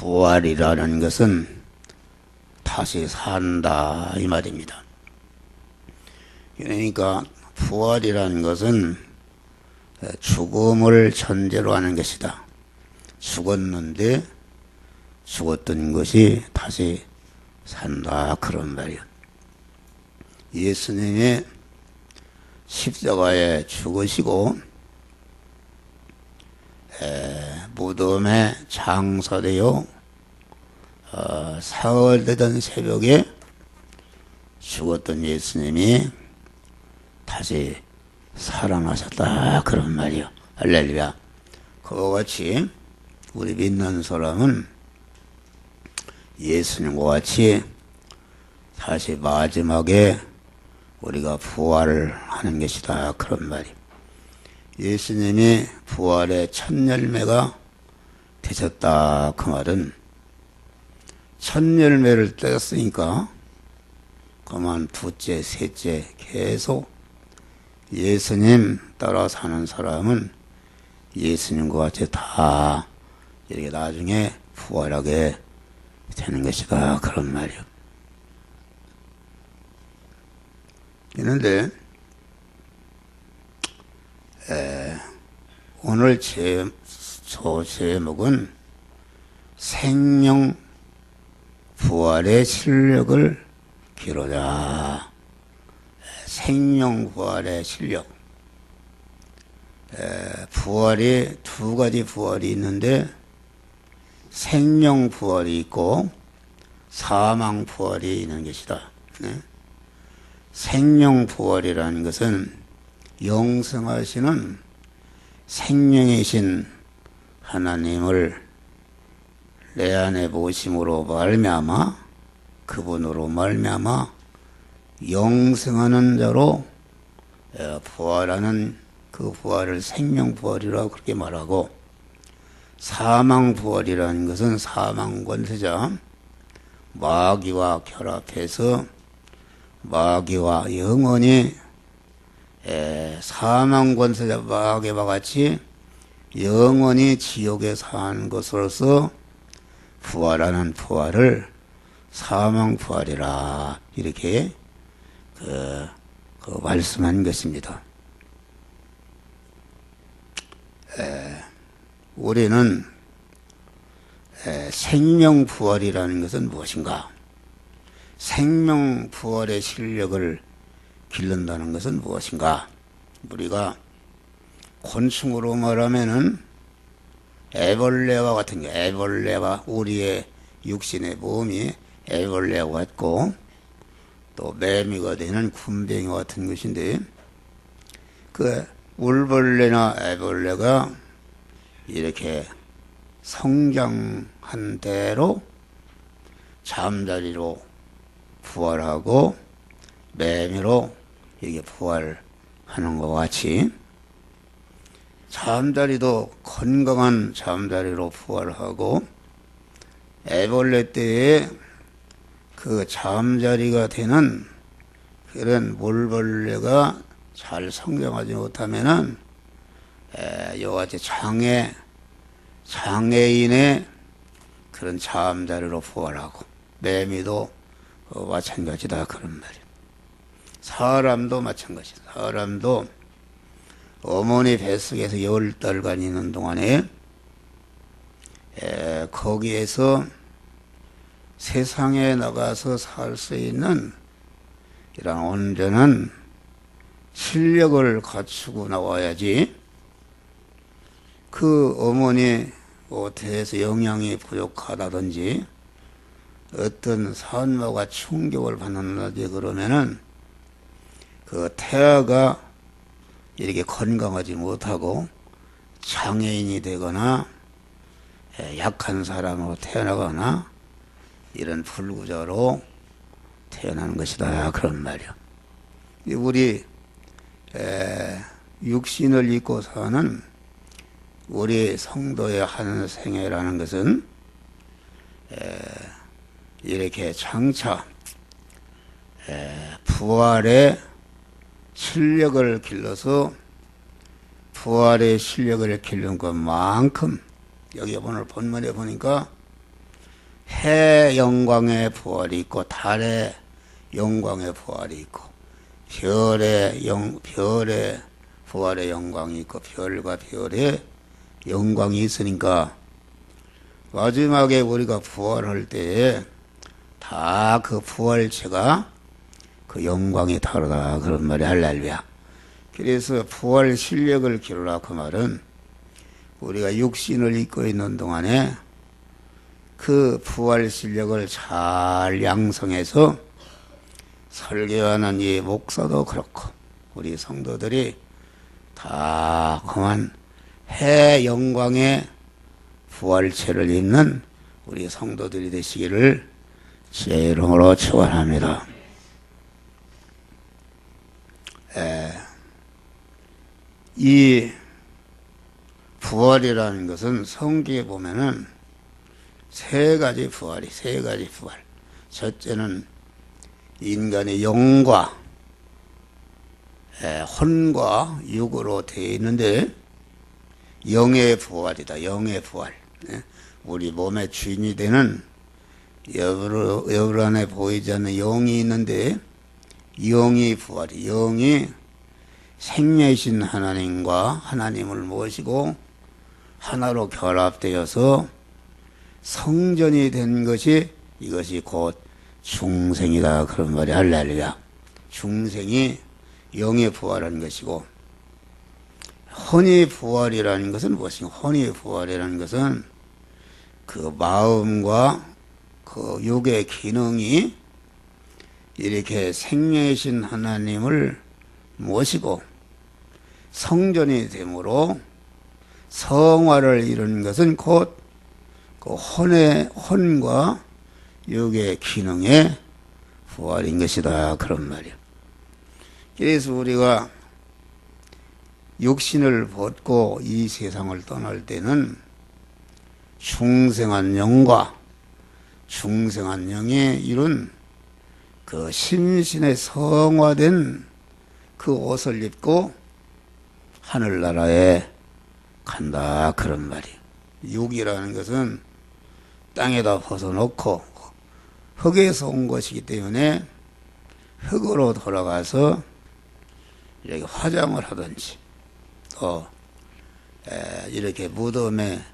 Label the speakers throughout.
Speaker 1: 부활이라는 것은 다시 산다 이 말입니다. 그러니까 부활이라는 것은 죽음을 전제로 하는 것이다. 죽었는데 죽었던 것이 다시 산다 그런 말이야. 예수님이 십자가에 죽으시고 무덤에 장사되어 사흘 되던 새벽에 죽었던 예수님이 다시 살아나셨다 그런 말이요. 할렐루야. 그와 같이 우리 믿는 사람은 예수님과 같이 다시 마지막에 우리가 부활하는 것이다 그런 말이요. 예수님이 부활의 첫 열매가 되셨다 그 말은 첫 열매를 떼었으니까 그만 둘째 셋째 계속 예수님 따라 사는 사람은 예수님과 같이 다 이렇게 나중에 부활하게 되는 것이다 그런 말이요. 그런데 오늘 저 제목은 생명 부활의 실력을 기르자. 생명 부활의 실력. 부활이 두 가지 부활이 있는데 생명 부활이 있고 사망 부활이 있는 것이다. 생명 부활이라는 것은 영생하시는 생명이신 하나님을 내 안에 모심으로 말미암아 그분으로 말미암아 영생하는 자로 부활하는 그 부활을 생명 부활이라고 그렇게 말하고 사망 부활이라는 것은 사망 권세자 마귀와 결합해서 마귀와 영원히 사망 권세자 마귀와 같이 영원히 지옥에 사는 것으로서 부활하는 부활을 사망 부활이라 이렇게 말씀한 것입니다. 우리는 생명 부활이라는 것은 무엇인가? 생명 부활의 실력을 기른다는 것은 무엇인가? 우리가 곤충으로 말하면은 애벌레와 같은 게, 애벌레와 우리의 육신의 몸이 애벌레와 같고 또 매미가 되는 군뱅이와 같은 것인데 그 울벌레나 애벌레가 이렇게 성장한 대로 잠자리로 부활하고 매미로 이게 부활하는 것 같이 잠자리도 건강한 잠자리로 부활하고 애벌레 때에 그 잠자리가 되는 그런 물벌레가 잘 성장하지 못하면은 이와같이 장애인의 그런 잠자리로 부활하고 매미도 마찬가지다 그런 말이에요. 사람도 마찬가지다. 사람도 어머니 뱃속에서 10달간 있는 동안에 거기에서 세상에 나가서 살 수 있는 이런 온전한 실력을 갖추고 나와야지 그 어머니 태에서 영양이 부족하다든지 어떤 산모가 충격을 받는다든지 그러면은 그 태아가 이렇게 건강하지 못하고 장애인이 되거나 약한 사람으로 태어나거나 이런 불구자로 태어나는 것이다 그런 말이야. 우리 육신을 입고 사는 우리 성도의 한 생애라는 것은 이렇게 장차 부활의 실력을 길러서 부활의 실력을 기르는 것만큼 여기 오늘 본문에 보니까 해 영광의 부활이 있고 달의 영광의 부활이 있고 별의 부활의 영광이 있고 별과 별의 영광이 있으니까 마지막에 우리가 부활할 때에 다 그 부활체가 그 영광이 다르다 그런 말이 할렐루야. 그래서 부활 실력을 기르라 그 말은 우리가 육신을 입고 있는 동안에 그 부활 실력을 잘 양성해서 설교하는 이 목사도 그렇고 우리 성도들이 다 그만 해 영광의 부활체를 입는 우리 성도들이 되시기를 주의 이름으로 축원합니다. 이 부활이라는 것은 성경에 보면은 세 가지 부활. 첫째는 인간의 영과 혼과 육으로 되어 있는데 영의 부활이다. 영의 부활. 우리 몸의 주인이 되는 여러 안에 보이지 않는 영이 있는데 영이 부활이 영이 생명이신 하나님과 하나님을 모시고 하나로 결합되어서 성전이 된 것이 이것이 곧 중생이다 그런 말이 할렐루야. 중생이 영의 부활한 것이고 혼의 부활이라는 것은 무엇인가? 혼의 부활이라는 것은 그 마음과 그 육의 기능이 이렇게 생명이신 하나님을 모시고 성전이 되므로 성화를 이루는 것은 곧 그 혼과 육의 기능의 부활인 것이다 그런 말이야. 그래서 우리가 육신을 벗고 이 세상을 떠날 때는 중생한 영과 중생한 영에 이룬 그 심신의 성화된 그 옷을 입고 하늘나라에 간다 그런 말이에요. 육이라는 것은 땅에다 벗어놓고 흙에서 온 것이기 때문에 흙으로 돌아가서 이렇게 화장을 하든지 또 이렇게 무덤에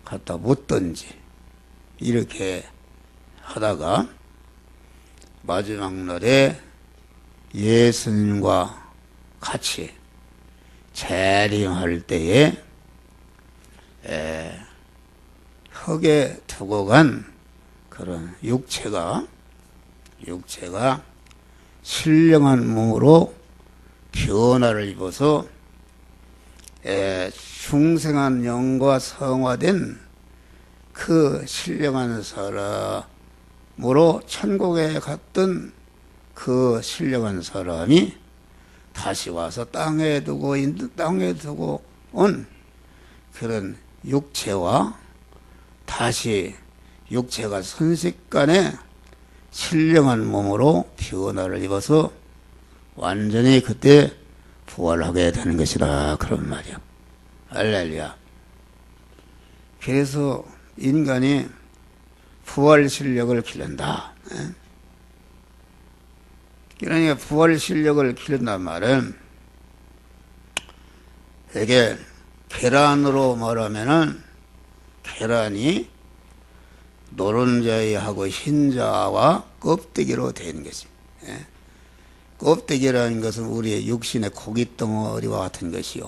Speaker 1: 갖다 묻든지 이렇게 하다가 마지막 날에 예수님과 같이 재림할 때에 흙에 두고 간 그런 육체가 신령한 몸으로 변화를 입어서 중생한 영과 성화된 그 신령한 사람으로 천국에 갔던 그 신령한 사람이 다시 와서 땅에 두고 온 그런 육체와 다시 육체가 순식간에 신령한 몸으로 변화를 입어서 완전히 그때 부활하게 되는 것이다 그런 말이야. 할렐루야. 그래서 인간이 부활 실력을 기른다. 그러니까 부활 실력을 기른단 말은 이게 계란으로 말하면은 계란이 노른자하고 흰자와 껍데기로 되는 것입니다. 껍데기라는 것은 우리의 육신의 고깃덩어리와 같은 것이요.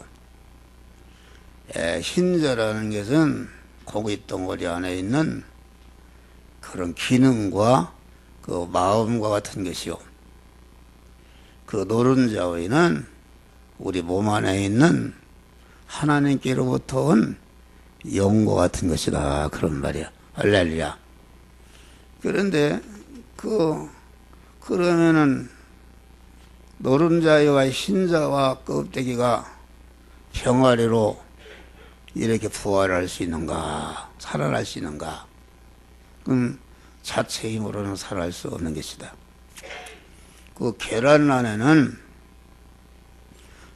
Speaker 1: 흰자라는 것은 고깃덩어리 안에 있는 그런 기능과 그 마음과 같은 것이요. 그 노른자위는 우리 몸 안에 있는 하나님께로부터 온 영과 같은 것이다 그런 말이야. 할렐루야. 그런데 그러면은 노른자와 흰자와 껍데기가 병아리로 이렇게 부활할 수 있는가? 살아날 수 있는가? 그럼 자체 힘으로는 살아날 수 없는 것이다. 그 계란 안에는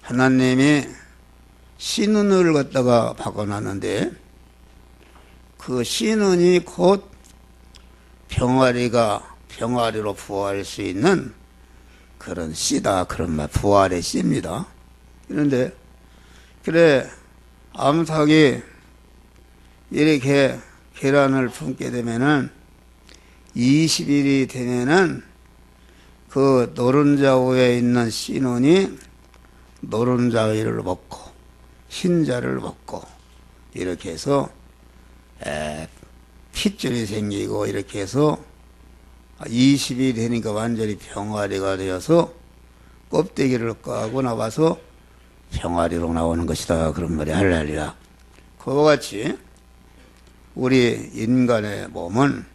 Speaker 1: 하나님이 씨눈을 갖다가 박아놨는데 그 씨눈이 곧 병아리로 부활할 수 있는 그런 씨다. 그런 말, 부활의 씨입니다. 그런데, 그래, 암탉이 이렇게 계란을 품게 되면은 20일이 되면은 그 노른자위에 있는 씨눈이 노른자위를 먹고 흰자를 먹고 이렇게 해서 핏줄이 생기고 이렇게 해서 20이 되니까 완전히 병아리가 되어서 껍데기를 까고 나와서 병아리로 나오는 것이다. 그런 말이 할렐루야. 그와 같이 우리 인간의 몸은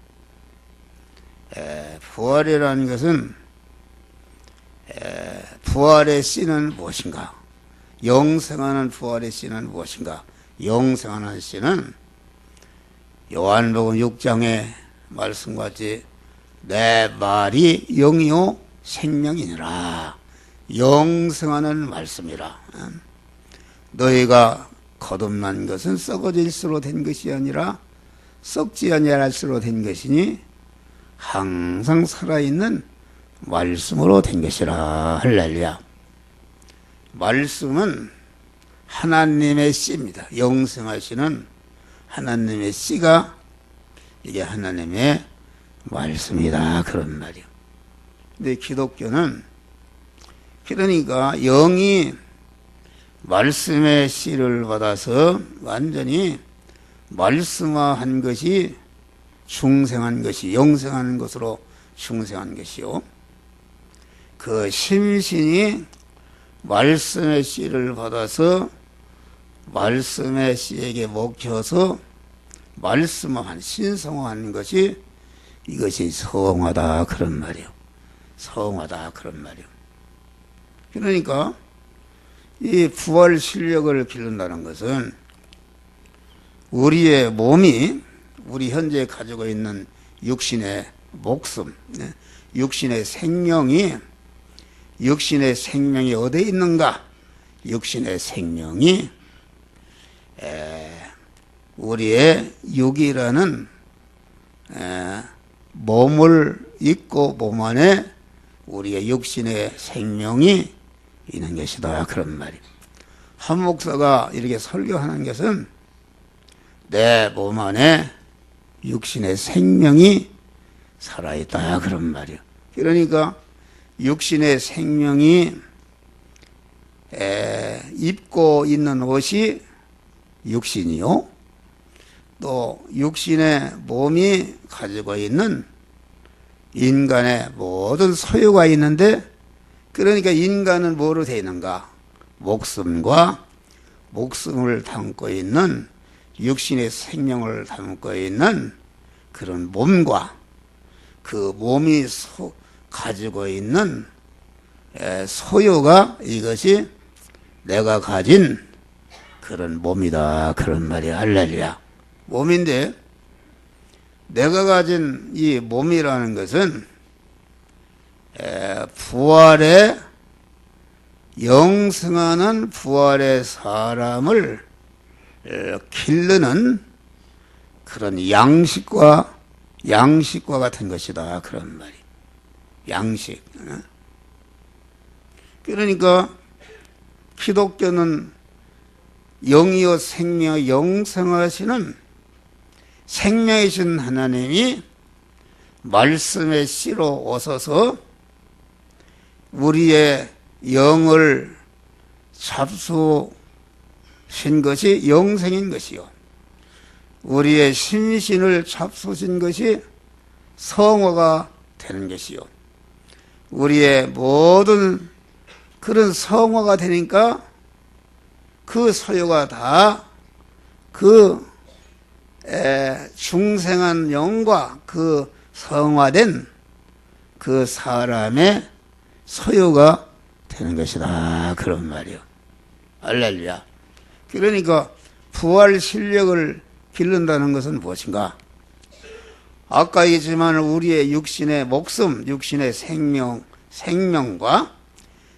Speaker 1: 부활이라는 것은 부활의 씨는 무엇인가? 영생하는 부활의 씨는 무엇인가? 영생하는 씨는 요한복음 6장의 말씀같이 내 말이 영이요 생명이니라. 영생하는 말씀이라. 너희가 거듭난 것은 썩어질수로 된 것이 아니라 썩지 아니할수로 된 것이니 항상 살아있는 말씀으로 된 것이라. 할렐루야. 말씀은 하나님의 씨입니다. 영생하시는 하나님의 씨가 이게 하나님의 말씀이다. 그런 말이요. 근데 기독교는 그러니까 영이 말씀의 씨를 받아서 완전히 말씀화한 것이 중생한 것이 영생하는 것으로 중생한 것이요. 그 심신이 말씀의 씨를 받아서 말씀의 씨에게 먹혀서 말씀화한 신성화한 것이 이것이 성화다. 그런 말이요. 성화다. 그런 말이요. 그러니까 이 부활 실력을 기른다는 것은 우리의 몸이 우리 현재 가지고 있는 육신의 목숨, 육신의 생명이 어디에 있는가? 육신의 생명이 우리의 육이라는 몸을 입고 몸 안에 우리의 육신의 생명이 있는 것이다. 그런 말이에요. 한 목사가 이렇게 설교하는 것은 내 몸 안에 육신의 생명이 살아있다. 그런 말이에요. 그러니까 육신의 생명이 입고 있는 옷이 육신이요. 또 육신의 몸이 가지고 있는 인간의 모든 소유가 있는데 그러니까 인간은 뭐로 되어 있는가? 목숨과 목숨을 담고 있는 육신의 생명을 담고 있는 그런 몸과 그 몸이 가지고 있는 소유가 이것이 내가 가진 그런 몸이다. 그런 말이 할렐루야. 몸인데 내가 가진 이 몸이라는 것은 부활의 영생하는 부활의 사람을 기르는 그런 양식과 같은 것이다. 그런 말이. 양식. 그러니까 기독교는 영이요 생명 영생하시는 생명이신 하나님이 말씀의 씨로 오셔서 우리의 영을 잡수신 것이 영생인 것이요. 우리의 심신을 잡수신 것이 성화가 되는 것이요. 우리의 모든 그런 성화가 되니까 그 소유가 다 그 중생한 영과 그 성화된 그 사람의 소유가 되는 것이다. 그런 말이요. 할렐루야. 그러니까 부활 실력을 기른다는 것은 무엇인가? 아까 얘기했지만 우리의 육신의 목숨, 육신의 생명과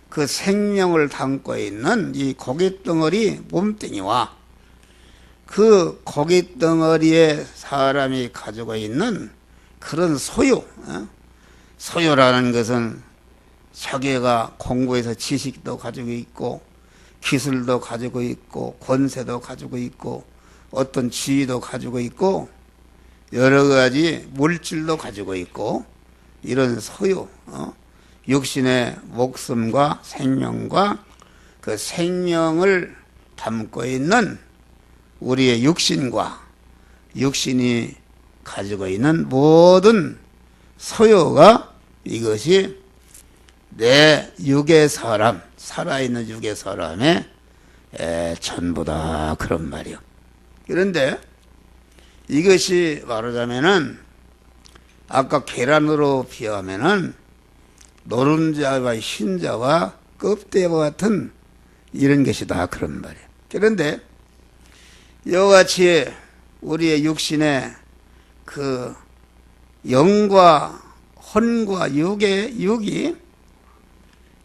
Speaker 1: 그 생명을 담고 있는 이 고깃덩어리 몸뚱이와 그 고깃덩어리에 사람이 가지고 있는 그런 소유, 소유라는 것은 자기가 공부해서 지식도 가지고 있고 기술도 가지고 있고 권세도 가지고 있고 어떤 지위도 가지고 있고 여러 가지 물질도 가지고 있고 이런 소유, 육신의 목숨과 생명과 그 생명을 담고 있는 우리의 육신과 육신이 가지고 있는 모든 소유가 이것이 내 육의 사람, 살아있는 육의 사람의 전부다 그런 말이요. 그런데 이것이 말하자면은 아까 계란으로 비하면은 노른자와 흰자와 껍데기와 같은 이런 것이다 그런 말이에요. 그런데 이와 같이 우리의 육신의 그 영과 혼과 육이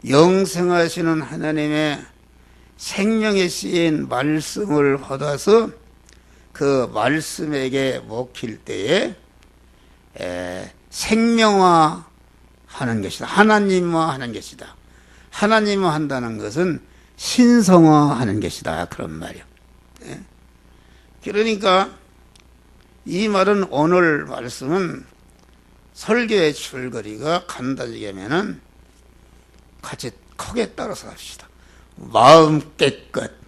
Speaker 1: 영생하시는 하나님의 생명에 쓰인 말씀을 받아서 그 말씀에게 먹힐 때에 생명화하는 것이다. 하나님화하는 것이다. 하나님화한다는 것은 신성화하는 것이다. 그런 말이요. 그러니까 이 말은 오늘 말씀은 설교의 줄거리가 간단하게 하면은 같이 크게 따라서 합시다. 마음 깨끗,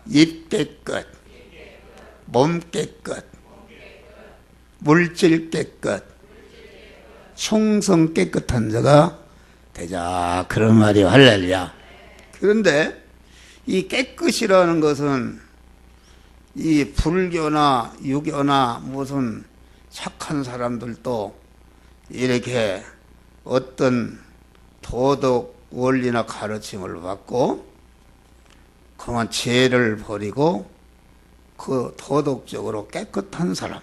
Speaker 1: 입 깨끗, 몸 깨끗, 물질 깨끗, 충성 깨끗한 자가 되자 그런 말이요. 할렐루야. 그런데 이 깨끗이라는 것은 이 불교나 유교나 무슨 착한 사람들도 이렇게 어떤 도덕 원리나 가르침을 받고 그만 죄를 버리고 그 도덕적으로 깨끗한 사람,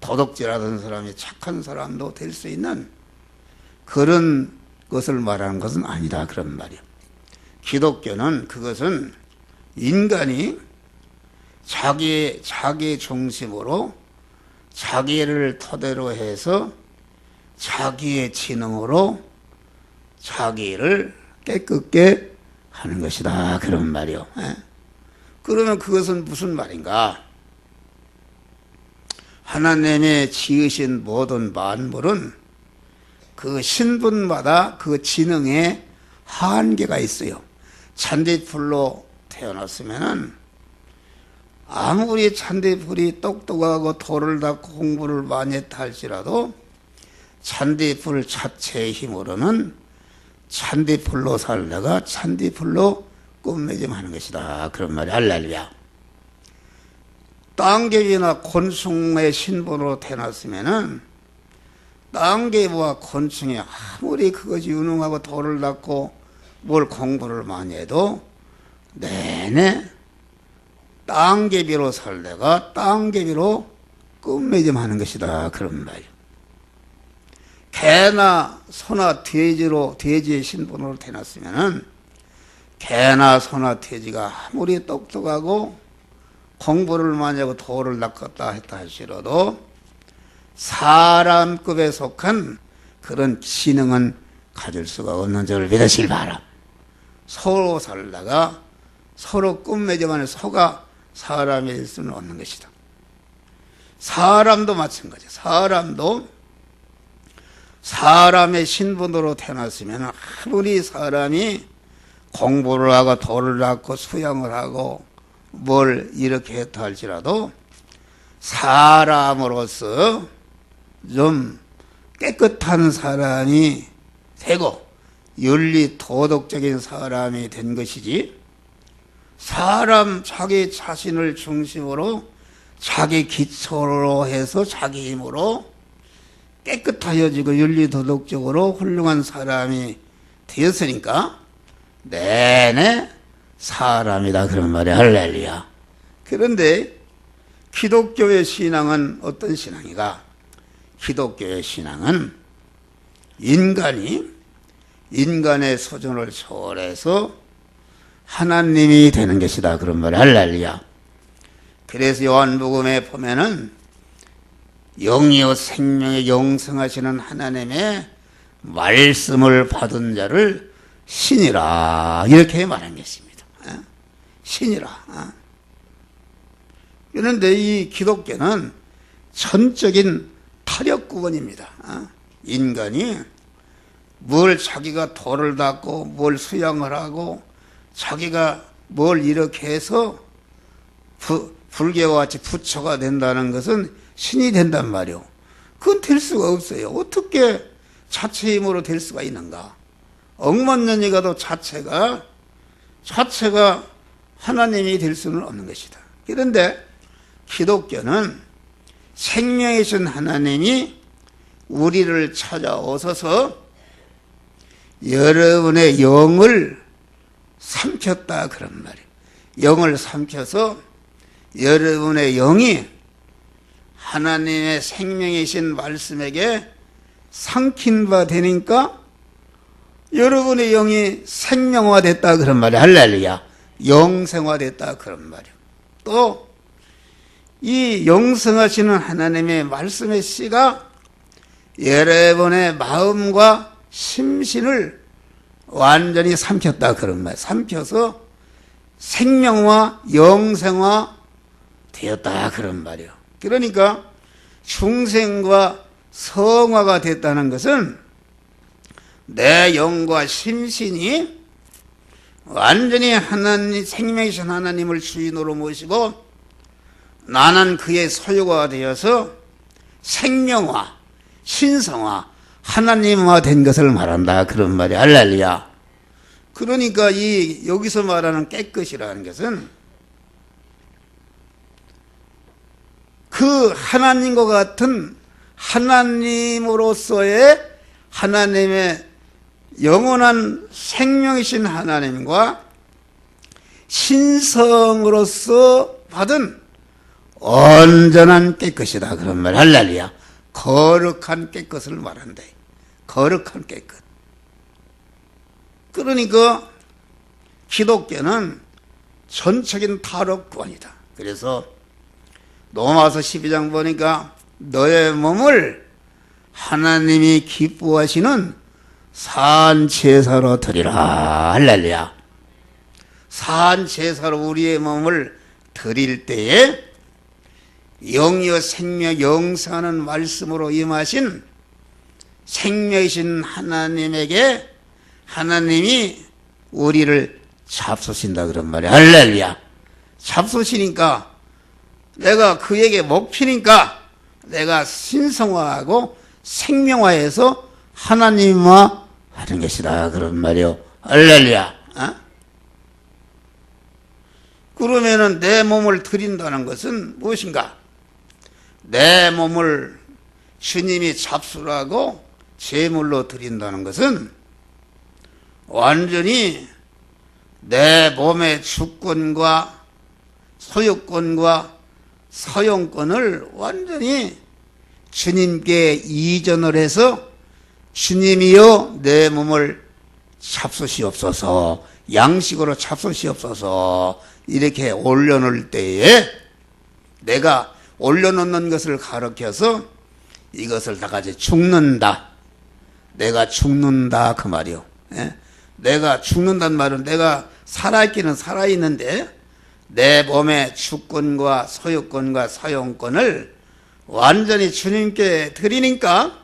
Speaker 1: 도덕질하던 사람이 착한 사람도 될 수 있는 그런 것을 말하는 것은 아니다 그런 말이야. 기독교는 그것은 인간이 자기 중심으로 자기를 토대로 해서 자기의 지능으로 자기를 깨끗게 하는 것이다 그런 말이요. 그러면 그것은 무슨 말인가? 하나님의 지으신 모든 만물은 그 신분마다 그 지능에 한계가 있어요. 잔디풀로 태어났으면은 아무리 잔디풀이 똑똑하고 돌을 닦고 공부를 많이 했다 할지라도 잔디풀 자체의 힘으로는 잔디풀로 살다가 잔디풀로 꿈매짐하는 것이다 그런 말이 할렐루야. 땅개비나 곤충의 신분으로 태어났으면은 땅개비와 곤충이 아무리 그것이 유능하고 돌을 닦고 뭘 공부를 많이 해도 내내 땅개비로 살다가 땅개비로 꿈매짐하는 것이다 그런 말이에요. 개나 소나 돼지의 신분으로 태어났으면은 개나 소나 돼지가 아무리 똑똑하고 공부를 많이 하고 도를 닦았다 했다 할지라도 사람급에 속한 그런 지능은 가질 수가 없는 줄을 믿으시길 바라. 서로 살다가 서로 꿈매지만 소가 사람이 될 수는 없는 것이다. 사람도 마찬가지야. 사람도 사람의 신분으로 태어났으면 아무리 사람이 공부를 하고 도를 닦고 수양을 하고 뭘 이렇게 했다 할지라도 사람으로서 좀 깨끗한 사람이 되고 윤리 도덕적인 사람이 된 것이지, 사람 자기 자신을 중심으로 자기 기초로 해서 자기 힘으로 깨끗하여지고 윤리 도덕적으로 훌륭한 사람이 되었으니까 내내 사람이다 그런 말이야. 할렐루야. 그런데 기독교의 신앙은 어떤 신앙이가? 기독교의 신앙은 인간의 수준을 초월해서 하나님이 되는 것이다 그런 말이야. 할렐루야. 그래서 요한복음에 보면은 영이요 생명의 영생하시는 하나님의 말씀을 받은 자를 신이라 이렇게 말한 것입니다. 신이라. 그런데 이 기독교는 전적인 타력구원입니다. 인간이 뭘 자기가 도를 닦고 뭘 수양을 하고 자기가 뭘 이렇게 해서 불교와 같이 부처가 된다는 것은 신이 된단 말이오. 그건 될 수가 없어요. 어떻게 자체 힘으로 될 수가 있는가? 억만년이 가도 자체가 하나님이 될 수는 없는 것이다. 그런데 기독교는 생명이신 하나님이 우리를 찾아오셔서 여러분의 영을 삼켰다 그런 말이에요. 영을 삼켜서 여러분의 영이 하나님의 생명이신 말씀에게 삼킨 바 되니까 여러분의 영이 생명화됐다 그런 말이에요. 할렐루야. 영생화됐다 그런 말이에요. 또 이 영생하시는 하나님의 말씀의 씨가 여러분의 마음과 심신을 완전히 삼켰다 그런 말. 삼켜서 생명화, 영생화 되었다 그런 말이에요. 그러니까 중생과 성화가 됐다는 것은 내 영과 심신이 완전히 하나님, 생명이신 하나님을 주인으로 모시고 나는 그의 소유가 되어서 생명화, 신성화, 하나님화 된 것을 말한다 그런 말이야. 할렐루야. 그러니까 여기서 말하는 깨끗이라는 것은 그 하나님과 같은 하나님으로서의 하나님의 영원한 생명이신 하나님과 신성으로서 받은 온전한 깨끗이다 그런 말. 할렐루야. 거룩한 깨끗을 말한다. 거룩한 깨끗. 그러니까 기독교는 전적인 타락구원이다. 그래서 로마서 12장 보니까 너의 몸을 하나님이 기뻐하시는 산 제사로 드리라. 할렐루야. 산 제사로 우리의 몸을 드릴 때에 영이여 생명 영생하는 말씀으로 임하신 생명이신 하나님에게 하나님이 우리를 잡수신다 그런 말이야. 할렐루야. 잡수시니까 내가 그에게 먹히니까 내가 신성화하고 생명화해서 하나님화 하는 것이다 그런 말이요. 할렐루야. 그러면은 내 몸을 드린다는 것은 무엇인가? 내 몸을 주님이 잡수라고 제물로 드린다는 것은 완전히 내 몸의 주권과 소유권과 사용권을 완전히 주님께 이전을 해서 주님이여 내 몸을 잡수시옵소서, 양식으로 잡수시옵소서 이렇게 올려놓을 때에 내가 올려놓는 것을 가르쳐서 이것을 다 같이 죽는다. 내가 죽는다 그 말이요. 내가 죽는다는 말은 내가 살아있기는 살아있는데 내 몸의 주권과 소유권과 사용권을 완전히 주님께 드리니까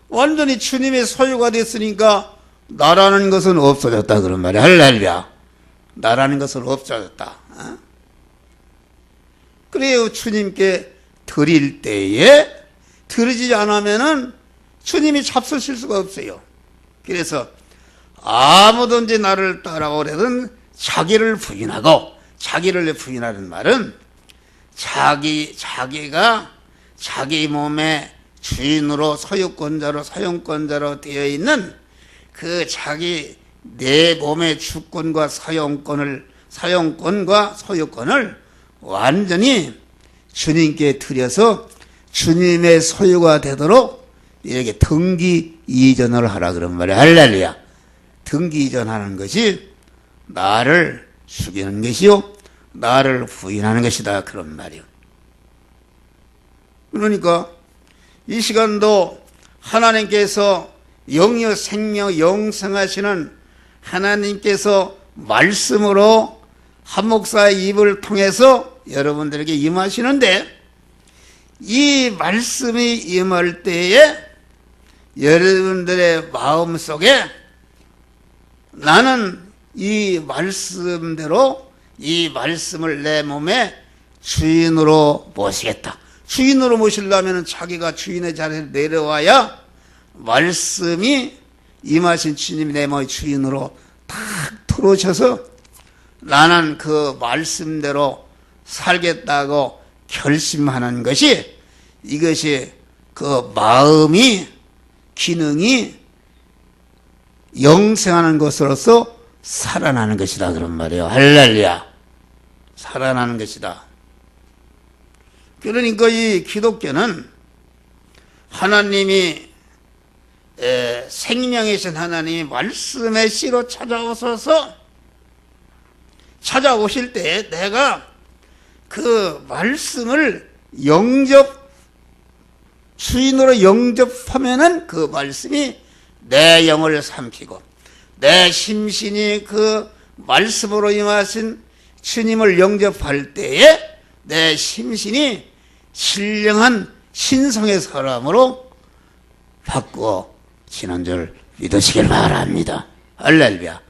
Speaker 1: 완전히 주님의 소유가 됐으니까 나라는 것은 없어졌다 그런 말이야. 할렐루야. 나라는 것은 없어졌다. 그래요. 주님께 드릴 때에 드리지 않으면은 주님이 잡수실 수가 없어요. 그래서 아무든지 나를 따라오려든 자기를 부인하고, 자기를 부인하는 말은 자기가 자기 몸의 주인으로 소유권자로 사용권자로 되어 있는 그 자기 내 몸의 주권과 사용권과 소유권을 완전히 주님께 드려서 주님의 소유가 되도록 이렇게 등기 이전을 하라 그런 말이야. 할렐루야. 등기 이전하는 것이 나를 죽이는 것이요 나를 부인하는 것이다 그런 말이요. 그러니까 이 시간도 하나님께서 영유 생명 영생하시는 하나님께서 말씀으로 한 목사의 입을 통해서 여러분들에게 임하시는데, 이 말씀이 임할 때에 여러분들의 마음속에 나는 이 말씀대로 이 말씀을 내 몸에 주인으로 모시겠다. 주인으로 모시려면 자기가 주인의 자리에 내려와야 말씀이 임하신 주님이 내 몸의 주인으로 탁 들어오셔서 나는 그 말씀대로 살겠다고 결심하는 것이, 이것이 그 마음이 기능이 영생하는 것으로서 살아나는 것이다 그런 말이에요. 할렐루야. 살아나는 것이다. 그러니까 이 기독교는 하나님이 생명이신 하나님이 말씀의 씨로 찾아오실 때 내가 그 말씀을 주인으로 영접하면은 그 말씀이 내 영을 삼키고 내 심신이 그 말씀으로 임하신 주님을 영접할 때에 내 심신이 신령한 신성의 사람으로 바꾸어지는 줄 믿으시길 바랍니다. 할렐루야.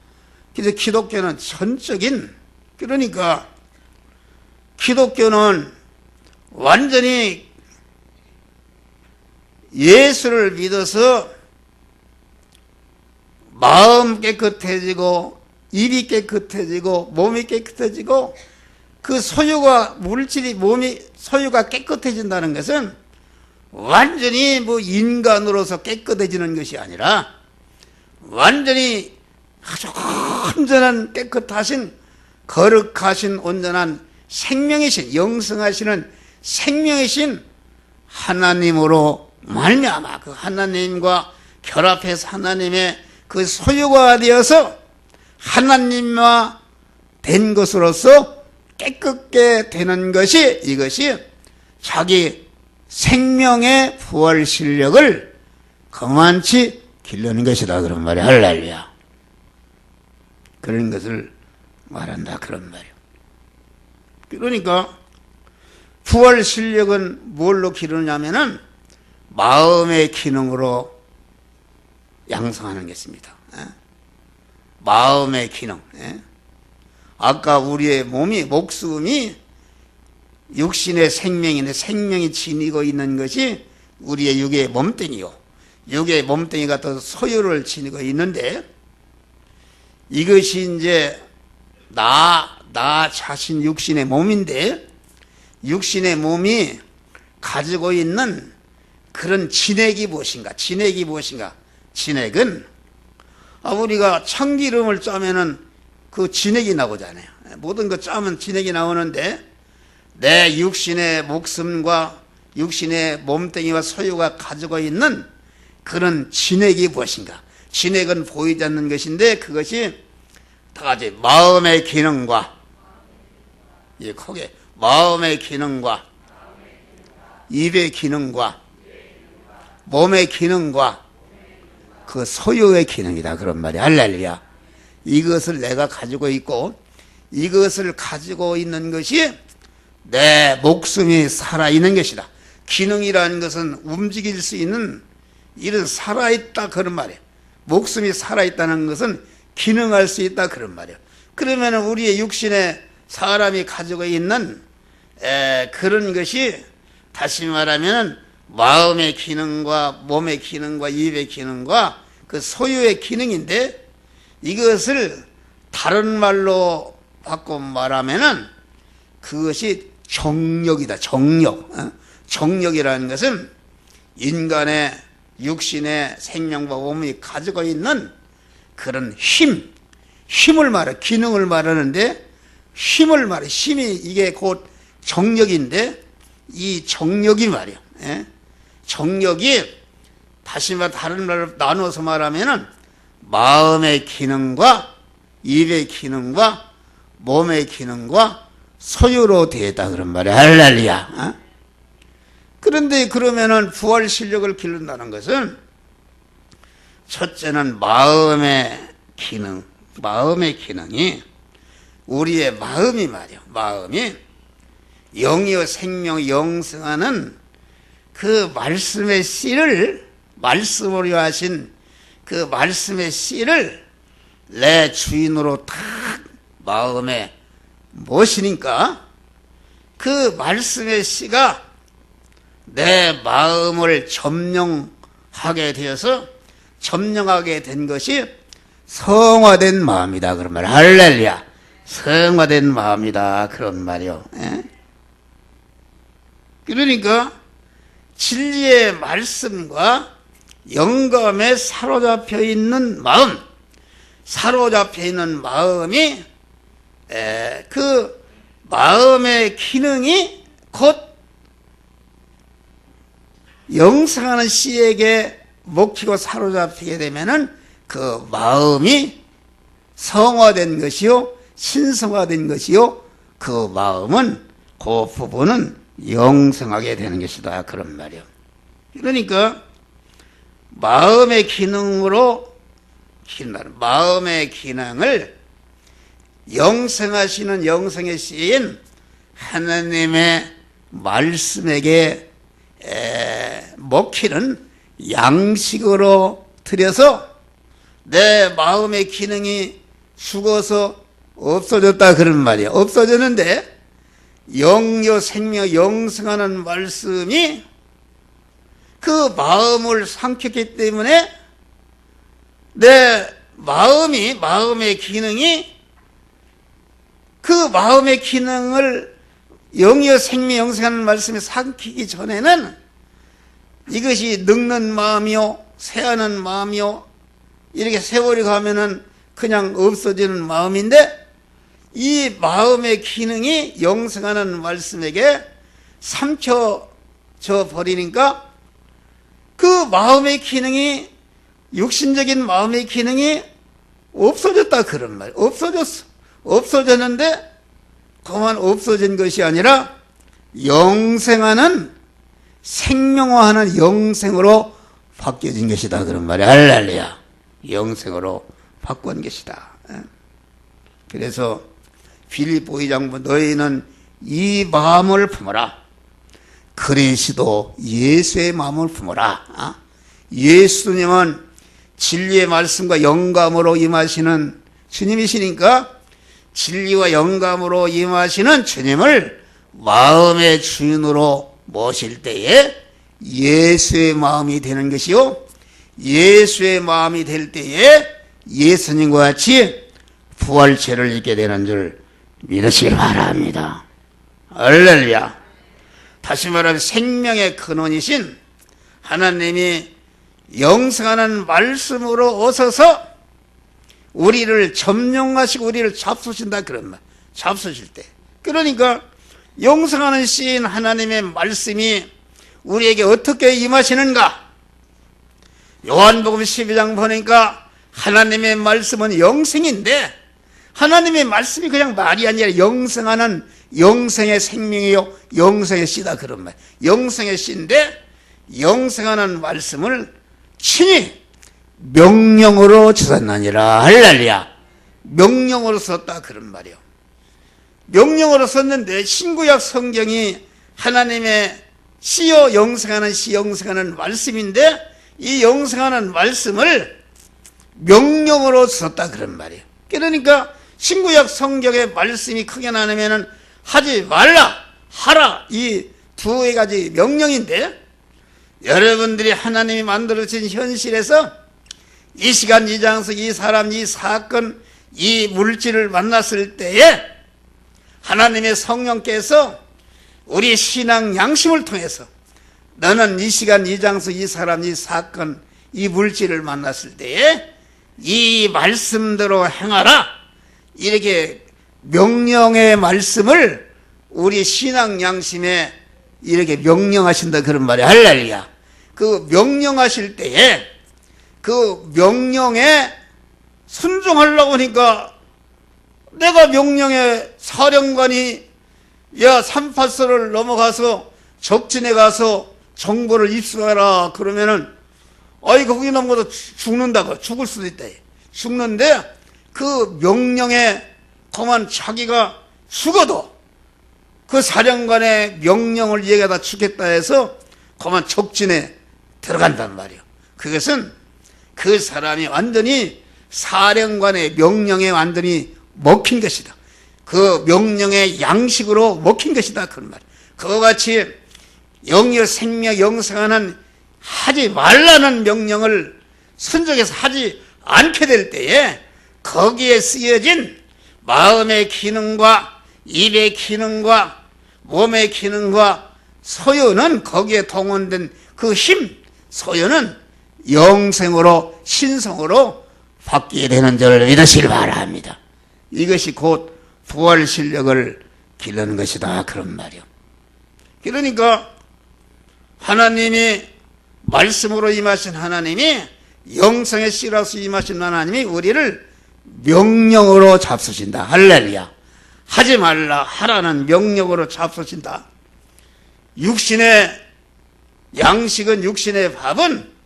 Speaker 1: 그래서 기독교는 전적인, 그러니까 기독교는 완전히 예수를 믿어서 마음 깨끗해지고 입이 깨끗해지고 몸이 깨끗해지고 그 소유가 물질이 몸이 소유가 깨끗해진다는 것은 완전히 뭐 인간으로서 깨끗해지는 것이 아니라 완전히 아주 온전한 깨끗하신 거룩하신 온전한 생명이신 영성하시는 생명이신 하나님으로 말미암아 그 하나님과 결합해서 하나님의 그 소유가 되어서 하나님과 된 것으로서 깨끗게 되는 것이, 이것이 자기 생명의 부활 실력을 거만치 기르는 것이다 그런 말이야. 할렐루야. 그런 것을 말한다 그런 말이야. 그러니까 부활 실력은 뭘로 기르냐면은 마음의 기능으로 양성하는 것입니다. 마음의 기능. 아까 우리의 몸이, 목숨이 육신의 생명인데 생명이 지니고 있는 것이 우리의 육의 몸뚱이요. 육의 몸뚱이가 또 소유를 지니고 있는데, 이것이 이제 나 자신 육신의 몸인데, 육신의 몸이 가지고 있는 그런 진액이 무엇인가? 진액은 우리가 참기름을 짜면은 그 진액이 나오잖아요. 모든 거 짜면 진액이 나오는데, 내 육신의 목숨과 육신의 몸뚱이와 소유가 가지고 있는 그런 진액이 무엇인가? 진액은 보이지 않는 것인데, 그것이 다 같이 마음의 기능과, 이 크게 마음의 기능과 입의 기능과 몸의 기능과 그 소유의 기능이다 그런 말이야. 할렐루야. 이것을 내가 가지고 있고, 이것을 가지고 있는 것이 내 목숨이 살아있는 것이다. 기능이라는 것은 움직일 수 있는, 이런 살아있다 그런 말이야. 목숨이 살아있다는 것은 기능할 수 있다 그런 말이야. 그러면 우리의 육신에 사람이 가지고 있는 그런 것이 다시 말하면 마음의 기능과 몸의 기능과 입의 기능과 그 소유의 기능인데, 이것을 다른 말로 바꿔 말하면은 그것이 정력이다. 정력이라는 것은 인간의 육신의 생명과 몸이 가지고 있는 그런 힘을 말해, 기능을 말하는데, 힘을 말해. 힘이 이게 곧 정력인데, 이 정력이 말이야. 정력이 다시 말 다른 말로 나눠서 말하면은 마음의 기능과 입의 기능과 몸의 기능과 소유로 되었다 그런 말이야. 할렐루야. 그런데 그러면은 부활 실력을 기른다는 것은 첫째는 마음의 기능이 우리의 마음이 말이요. 마음이 영이요 생명 영생하는 그 말씀의 씨를 말씀으로 하신 그 말씀의 씨를 내 주인으로 탁 마음에 모시니까 그 말씀의 씨가 내 마음을 점령하게 되어서 점령하게 된 것이 성화된 마음이다 그런 말. 할렐루야. 성화된 마음이다 그런 말이요. 예? 그러니까 진리의 말씀과 영감에 사로잡혀 있는 마음, 사로잡혀 있는 마음이 그 마음의 기능이 곧 영생하는 씨에게 먹히고 사로잡히게 되면은 그 마음이 성화된 것이요 신성화된 것이요 그 마음은 그 부분은 영생하게 되는 것이다 그런 말이요. 그러니까 마음의 기능으로 마음의 기능을 영생하시는 영생의 씨인 하나님의 말씀에게 먹히는 양식으로 들여서 내 마음의 기능이 죽어서 없어졌다 그런 말이에요. 없어졌는데 영요 생명 영생하는 말씀이 그 마음을 삼켰기 때문에 내 마음의 기능이 그 마음의 기능을 영이요 생명 영생하는 말씀이 삼키기 전에는 이것이 늙는 마음이요 새하는 마음이요 이렇게 세월이 가면은 그냥 없어지는 마음인데 이 마음의 기능이 영생하는 말씀에게 삼켜져 버리니까 그 마음의 기능이 육신적인 마음의 기능이 없어졌다 그런 말. 없어졌는데 그만 없어진 것이 아니라 영생하는 생명화하는 영생으로 바뀌어진 것이다 그런 말이야. 할렐루야. 영생으로 바꾼 것이다. 그래서 빌립보 2장부 너희는 이 마음을 품어라. 그리스도 예수의 마음을 품어라. 예수님은 진리의 말씀과 영감으로 임하시는 주님이시니까 진리와 영감으로 임하시는 주님을 마음의 주인으로 모실 때에 예수의 마음이 되는 것이요 예수의 마음이 될 때에 예수님과 같이 부활체를 입게 되는 줄 믿으시기 바랍니다. 할렐루야. 다시 말하면 생명의 근원이신 하나님이 영생하는 말씀으로 오셔서 우리를 점령하시고 우리를 잡수신다 그런 말. 잡수실 때. 그러니까 영생하는 씨인 하나님의 말씀이 우리에게 어떻게 임하시는가? 요한복음 12장 보니까 하나님의 말씀은 영생인데 하나님의 말씀이 그냥 말이 아니라 영생하는 영생의 생명이요 영생의 씨다 그런 말. 영생의 씨인데 영생하는 말씀을 친히 명령으로 주셨나니라. 할렐루야. 명령으로 썼다 그런 말이요. 명령으로 썼는데 신구약 성경이 하나님의 씨요 영생하는 씨 영생하는 말씀인데 이 영생하는 말씀을 명령으로 썼다 그런 말이에요. 그러니까 신구약 성경의 말씀이 크게 나누면은 하지 말라 하라 이 두 가지 명령인데 여러분들이 하나님이 만들어진 현실에서 이 시간 이 장소 이 사람 이 사건 이 물질을 만났을 때에 하나님의 성령께서 우리 신앙 양심을 통해서 너는 이 시간 이 장소 이 사람 이 사건 이 물질을 만났을 때에 이 말씀대로 행하라 이렇게 명령의 말씀을 우리 신앙 양심에 이렇게 명령하신다 그런 말이야. 할렐루야. 그 명령하실 때에 그 명령에 순종하려고 하니까 내가 명령에 사령관이 야 38서를 넘어가서 적진에 가서 정보를 입수하라 그러면은 거기 넘어도 죽는다고, 죽을 수도 있다. 죽는데 그 명령에 그만 자기가 죽어도 그 사령관의 명령을 얘기하다 죽겠다 해서 그만 적진에 들어간단 말이에요. 그것은 그 사람이 완전히 사령관의 명령에 완전히 먹힌 것이다. 그 명령의 양식으로 먹힌 것이다. 그런 말이에요. 그와 같이 영유 생명 영생하는 하지 말라는 명령을 순종해서 하지 않게 될 때에 거기에 쓰여진 마음의 기능과 입의 기능과 몸의 기능과 소유는 거기에 동원된 그 힘, 소유는 영생으로 신성으로 바뀌게 되는 줄 믿으시길 바랍니다. 이것이 곧 부활 실력을 기르는 것이다. 그런 말이요. 그러니까 하나님이 말씀으로 임하신 하나님이 영성의 씨라서 임하신 하나님이 우리를 명령으로 잡수신다. 할렐루야. 하지 말라 하라는 명령으로 잡수신다. 육신의 양식은 육신의 밥은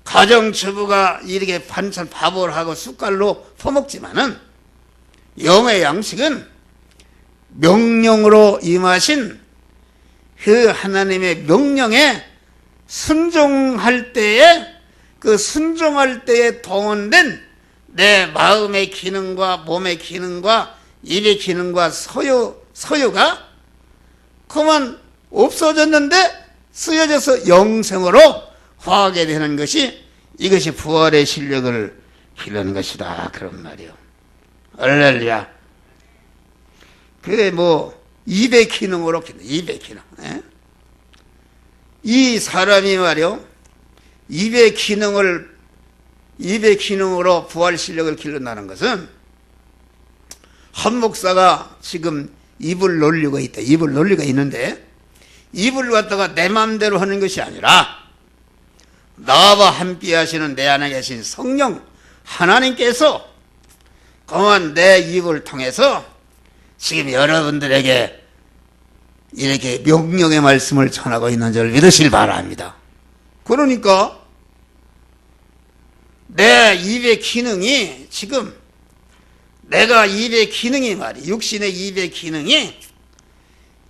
Speaker 1: 가정주부가 이렇게 반찬 밥을 하고 숟갈로 퍼먹지만은 영의 양식은 명령으로 임하신 그 하나님의 명령에 순종할 때에 그 순종할 때에 동원된 내 마음의 기능과 몸의 기능과 입의 기능과 소유가 그만 없어졌는데 쓰여져서 영생으로 화하게 되는 것이 이것이 부활의 실력을 기르는 것이다. 그런 말이요. 할렐루야. 그게 입의 기능으로 입의 기능. 이 사람이 말이요. 입의 기능으로 부활 실력을 기른다는 것은 한 목사가 지금 입을 놀리고 있다. 입을 놀리고 있는데 입을 갖다가 내 마음대로 하는 것이 아니라 나와 함께 하시는 내 안에 계신 성령 하나님께서 그만 내 입을 통해서 지금 여러분들에게 이렇게 명령의 말씀을 전하고 있는 줄 믿으시길 바랍니다. 그러니까 내 입의 기능이 지금 내가 입의 기능이 말이야. 육신의 입의 기능이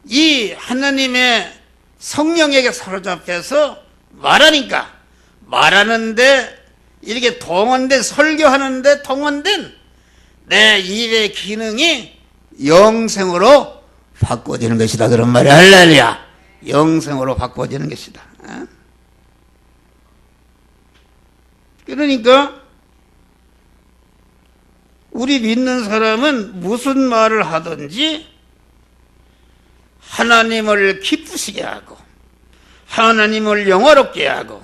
Speaker 1: 이 하나님의 성령에게 사로잡혀서 말하는데 이렇게 동원된 설교하는데 동원된 내 입의 기능이 영생으로 바꿔지는 것이다. 그런 말이야. 할렐루야. 영생으로 바꿔지는 것이다. 그러니까 우리 믿는 사람은 무슨 말을 하든지 하나님을 기쁘시게 하고 하나님을 영화롭게 하고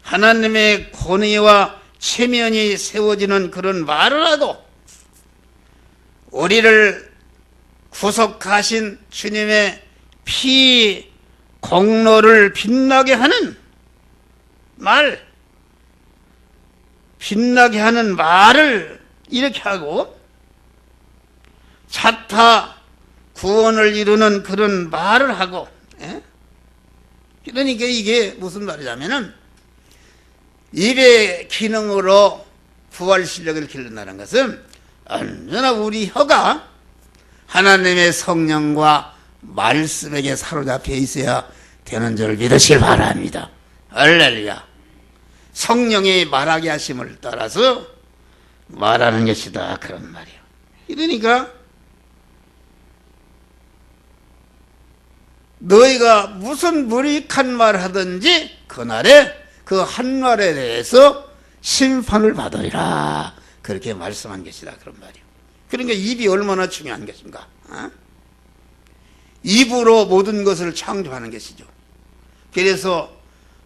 Speaker 1: 하나님의 권위와 체면이 세워지는 그런 말을 하고 우리를 구속하신 주님의 피 공로를 빛나게 하는 말을 이렇게 하고 자타 구원을 이루는 그런 말을 하고 그러니까 이게 무슨 말이냐면은 입의 기능으로 부활 실력을 기른다는 것은 언제나 우리 혀가 하나님의 성령과 말씀에게 사로잡혀 있어야 되는 줄 믿으시길 바랍니다. 할렐루야. 성령이 말하게 하심을 따라서 말하는 것이다. 그런 말이에요. 그러니까 너희가 무슨 무익한 말 하든지 그날에 그 한 말에 대해서 심판을 받으리라. 그렇게 말씀한 것이다. 그런 말이에요. 그러니까 입이 얼마나 중요한 것인가. 입으로 모든 것을 창조하는 것이죠. 그래서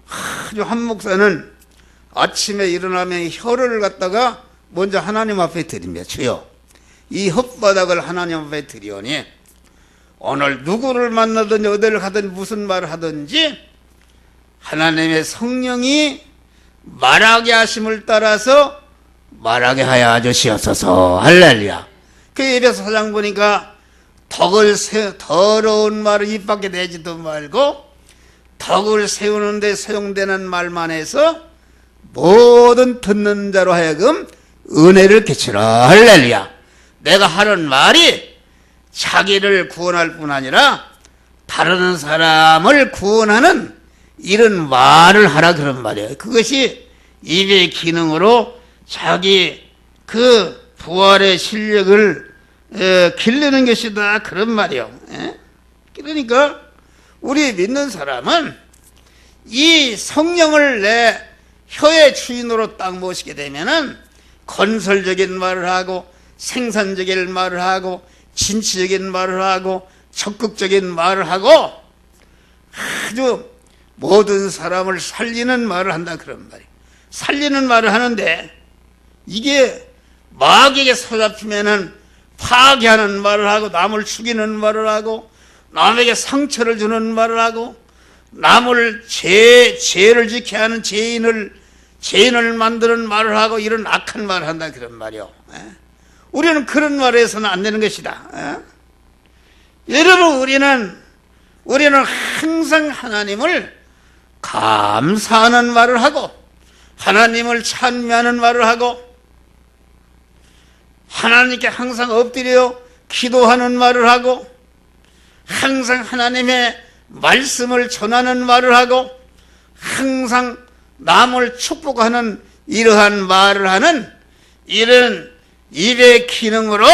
Speaker 1: 아주 한 목사는 아침에 일어나면 혀를 갖다가 먼저 하나님 앞에 드립니다. 주여, 이 혓바닥을 하나님 앞에 드리오니 오늘 누구를 만나든지 어디를 가든지 무슨 말을 하든지 하나님의 성령이 말하게 하심을 따라서 말하게 하여 주시옵소서. 할렐루야. 그 에베소 4장 보니까 더러운 말을 입 밖에 내지도 말고 덕을 세우는 데 사용되는 말만 해서 모든 듣는 자로 하여금 은혜를 끼치라. 할렐루야. 내가 하는 말이 자기를 구원할 뿐 아니라 다른 사람을 구원하는 이런 말을 하라 그런 말이에요. 그것이 입의 기능으로 자기 그 부활의 실력을 길르는 것이다 그런 말이에요. 그러니까 우리 믿는 사람은 이 성령을 내 혀의 주인으로 딱 모시게 되면은 건설적인 말을 하고 생산적인 말을 하고 진취적인 말을 하고 적극적인 말을 하고 아주 모든 사람을 살리는 말을 한다 그런 말이에요. 살리는 말을 하는데 이게 마귀에게 사로잡히면은 파괴하는 말을 하고 남을 죽이는 말을 하고 남에게 상처를 주는 말을 하고 남을 죄를 지게 하는 죄인을 만드는 말을 하고 이런 악한 말을 한다 그런 말이요. 우리는 그런 말을 해서는 안 되는 것이다. 여러분 우리는 항상 하나님을 감사하는 말을 하고 하나님을 찬미하는 말을 하고 하나님께 항상 엎드려 기도하는 말을 하고 항상 하나님의 말씀을 전하는 말을 하고 항상 남을 축복하는 이러한 말을 하는 이런 입의 기능으로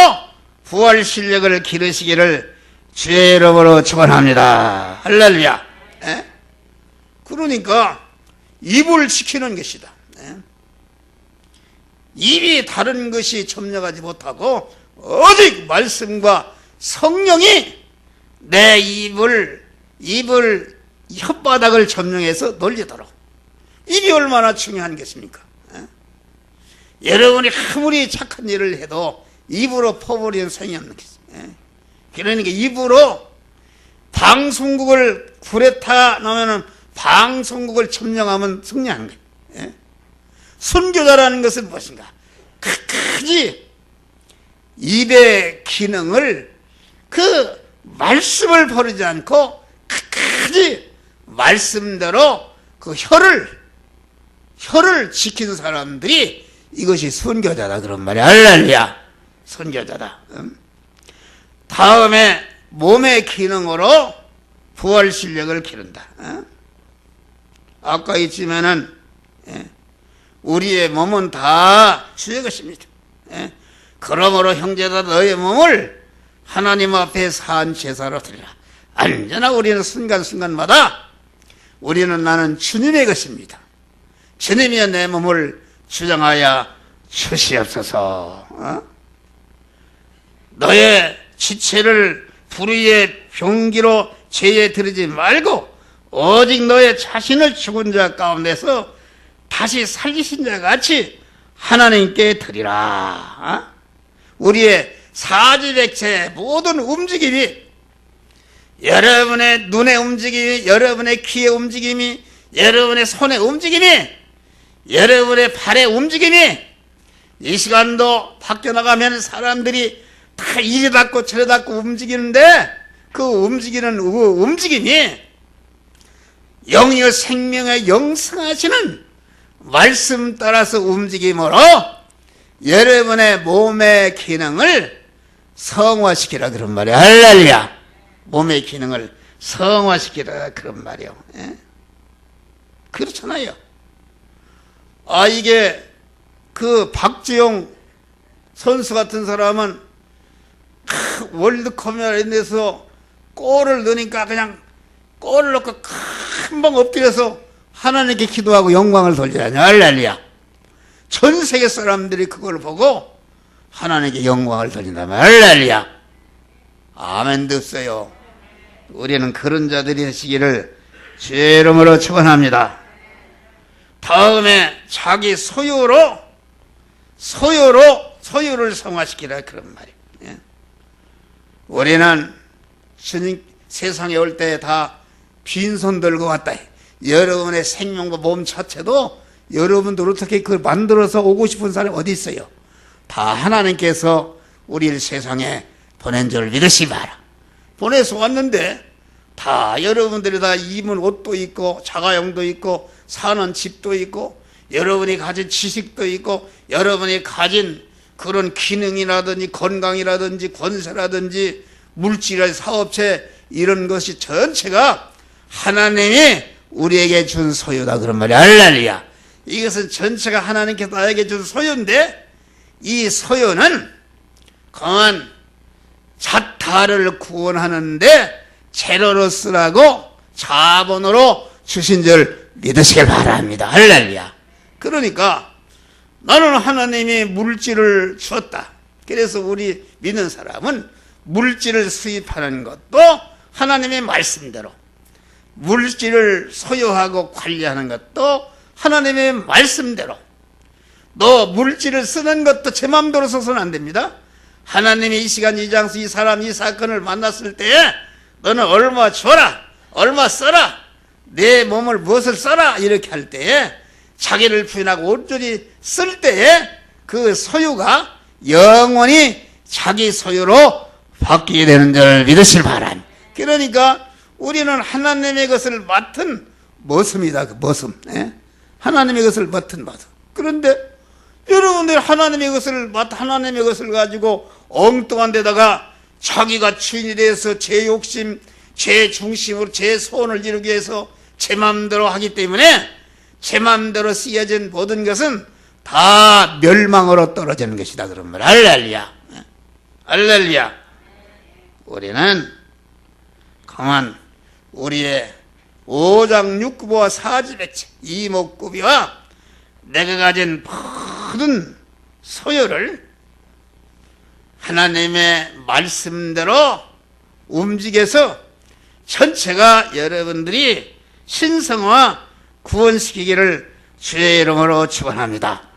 Speaker 1: 부활 실력을 기르시기를 주의 이름으로 축원합니다. 할렐루야. 그러니까 입을 지키는 것이다. 입이 다른 것이 점령하지 못하고 오직 말씀과 성령이 내 입을 혓바닥을 점령해서 놀리도록. 입이 얼마나 중요한 것입니까? 여러분이 아무리 착한 일을 해도 입으로 퍼버리는 소용이 없는 것입니다. 그러니까 입으로 방송국을 불에 타 놓으면 방송국을 점령하면 승리하는 거예요. 선교자라는 것은 무엇인가? 끝까지 입의 기능을 그 말씀을 버리지 않고 끝까지 말씀대로 그 혀를 지키는 사람들이 이것이 선교자다 그런 말이야. 할렐루야. 선교자다. 다음에 몸의 기능으로 부활 실력을 기른다. 아까 있지만은 우리의 몸은 다 주의 것입니다. 그러므로 형제다 너의 몸을 하나님 앞에 산 제사로 드리라. 언제나 우리는 순간순간마다 우리는 나는 주님의 것입니다. 주님이 내 몸을 주장하여 주시옵소서. 너의 지체를 불의의 병기로 죄에 들이지 말고 오직 너의 자신을 죽은 자 가운데서 다시 살리신 자 같이 하나님께 드리라. 우리의 사지백체 모든 움직임이 여러분의 눈의 움직임이 여러분의 귀의 움직임이 여러분의 손의 움직임이 여러분의 발의 움직임이 이 시간도 밖에 나가면 사람들이 다 이리 닫고 저리 닫고 움직이는데 그 움직이는 움직임이 영의 생명의 영성하시는 말씀 따라서 움직임으로 여러분의 몸의 기능을 성화시키라 그런 말이야. 할렐루야. 몸의 기능을 성화시키라 그런 말이요. 그렇잖아요. 이게 그 박지용 선수 같은 사람은 월드컵에 내서 골을 넣으니까 그냥 골을 넣고 금방 엎드려서 하나님께 기도하고 영광을 돌리라니. 할렐루야. 전 세계 사람들이 그걸 보고 하나님께 영광을 돌린다면 할렐루야. 아멘도 없어요. 우리는 그런 자들이 되시기를 주의 이름으로 축원합니다. 다음에 자기 소유를 성화시키라 그런 말이에요. 우리는 주님 세상에 올 때 다 빈손 들고 왔다. 여러분의 생명과 몸 자체도 여러분들 어떻게 그걸 만들어서 오고 싶은 사람이 어디 있어요? 다 하나님께서 우리를 세상에 보낸 줄 믿으시 마라. 보내서 왔는데 다 여러분들이 다 입은 옷도 있고 자가용도 있고 사는 집도 있고 여러분이 가진 지식도 있고 여러분이 가진 그런 기능이라든지 건강이라든지 권세라든지 물질 사업체 이런 것이 전체가 하나님이 우리에게 준 소유다 그런 말이야. 할렐루야. 이것은 전체가 하나님께서 나에게 준 소유인데 이 소유는 강한 자타를 구원하는데 재료로 쓰라고 자본으로 주신 줄 믿으시길 바랍니다. 할렐루야. 그러니까 나는 하나님이 물질을 주었다. 그래서 우리 믿는 사람은 물질을 수입하는 것도 하나님의 말씀대로, 물질을 소유하고 관리하는 것도 하나님의 말씀대로, 너 물질을 쓰는 것도 제 마음대로 써서는 안 됩니다. 하나님이 이 시간 이 장소 이 사람 이 사건을 만났을 때에 너는 얼마 줘라, 얼마 써라, 내 몸을 무엇을 써라 이렇게 할 때에 자기를 부인하고 온전히 쓸 때에 그 소유가 영원히 자기 소유로 바뀌게 되는 줄 믿으실 바람. 그러니까 우리는 하나님의 것을 맡은 머슴이다. 그 머슴. 하나님의 것을 맡은 머슴. 그런데 여러분들 하나님의 것을 가지고 엉뚱한 데다가 자기가 주인이 돼서 제 욕심, 제 중심으로 제 소원을 이루기 위해서 제 마음대로 하기 때문에 제 마음대로 쓰여진 모든 것은 다 멸망으로 떨어지는 것이다. 그런 말. 할렐루야. 할렐루야. 우리는 강한 우리의 5장 6구보와 4집의 책 이목구비와 내가 가진 모든 소유를 하나님의 말씀대로 움직여서 전체가 여러분들이 신성화 구원시키기를 주의 이름으로 축원합니다.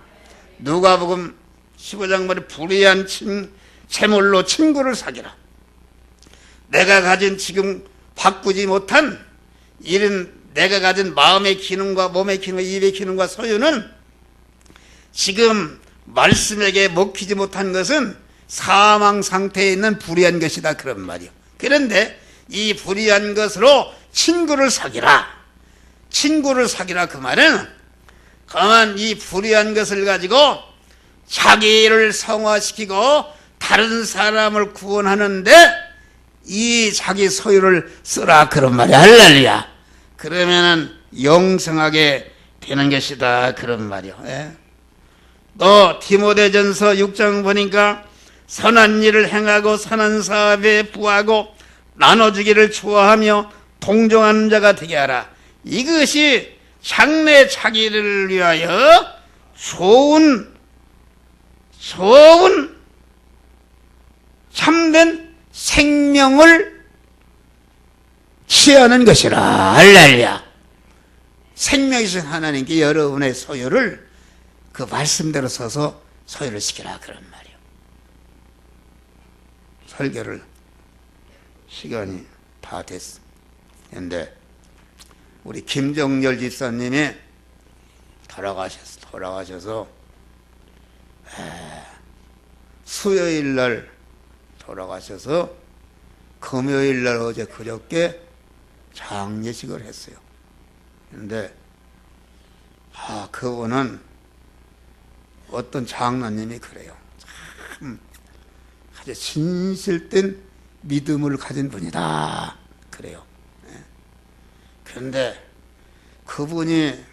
Speaker 1: 누가복음 15장 말에 불의한 재물로 친구를 사귀라. 내가 가진 지금 바꾸지 못한 이런 내가 가진 마음의 기능과 몸의 기능과 입의 기능과 소유는 지금 말씀에게 먹히지 못한 것은 사망 상태에 있는 불의한 것이다. 그런 말이요. 그런데 이 불의한 것으로 친구를 사귀라. 친구를 사귀라 그 말은 강한 이 불의한 것을 가지고 자기를 성화시키고 다른 사람을 구원하는데 이 자기 소유를 쓰라 그런 말이야. 할렐루야. 그러면은 영성하게 되는 것이다 그런 말이요. 또 디모데전서 6장 보니까 선한 일을 행하고 선한 사업에 부하고 나눠주기를 좋아하며 동정하는 자가 되게 하라. 이것이 장래 자기를 위하여 좋은 참된 생명을 취하는 것이라. 할렐루야. 생명이신 하나님께 여러분의 소유를 그 말씀대로 써서 소유를 시키라 그런 말이에요. 설교를 시간이 다 됐어. 그런데 우리 김정열 집사님이 돌아가셔서 수요일 날 돌아가셔서 금요일 날 어제 그저께 장례식을 했어요. 그런데 그분은 어떤 장로님이 그래요. 참 아주 진실된 믿음을 가진 분이다 그래요. 그런데 그분이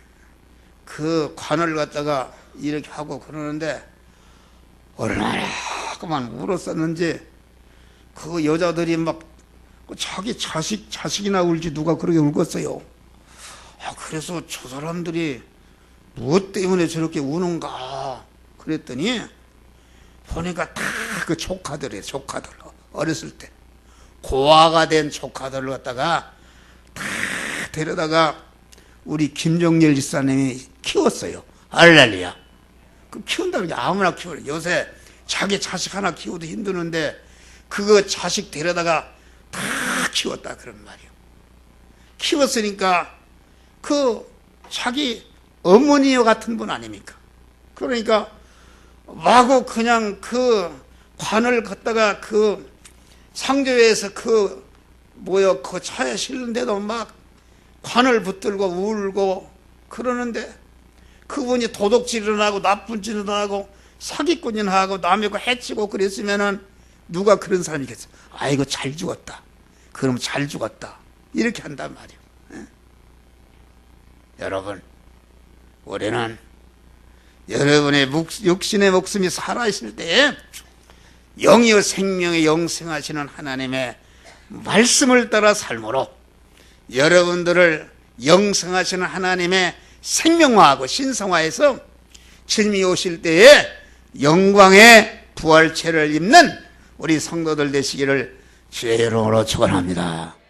Speaker 1: 그 관을 갖다가 이렇게 하고 그러는데 얼마나 그만 울었었는지 그 여자들이 막 자기 자식이나 울지 누가 그렇게 울겠어요. 그래서 저 사람들이 무엇 때문에 저렇게 우는가 그랬더니 보니까 다 그 조카들이에요. 조카들 어렸을 때 고아가 된 조카들을 갖다가 다 데려다가 우리 김정열 집사님이 키웠어요. 할렐루야. 그 키운다는 게 아무나 키워요. 요새 자기 자식 하나 키우도 힘드는데 그거 자식 데려다가 다 키웠다 그런 말이에요. 키웠으니까 그 자기 어머니와 같은 분 아닙니까? 그러니까 마구 그냥 그 관을 갖다가 그 상조에서 그 뭐여 그 차에 실는데도 막 관을 붙들고 울고 그러는데 그분이 도둑질을 하고 나쁜 짓을 하고 사기꾼이나 하고 남의 거 해치고 그랬으면은 누가 그런 사람이겠어? 아이고 잘 죽었다. 그럼 잘 죽었다. 이렇게 한단 말이에요. 예? 여러분, 우리는 여러분의 육신의 목숨이 살아있을 때에 영이요 생명의 영생하시는 하나님의 말씀을 따라 삶으로 여러분들을 영생하시는 하나님의 생명화하고 신성화해서 주님이 오실 때에 영광의 부활체를 입는 우리 성도들 되시기를 주의 이름으로 축원합니다.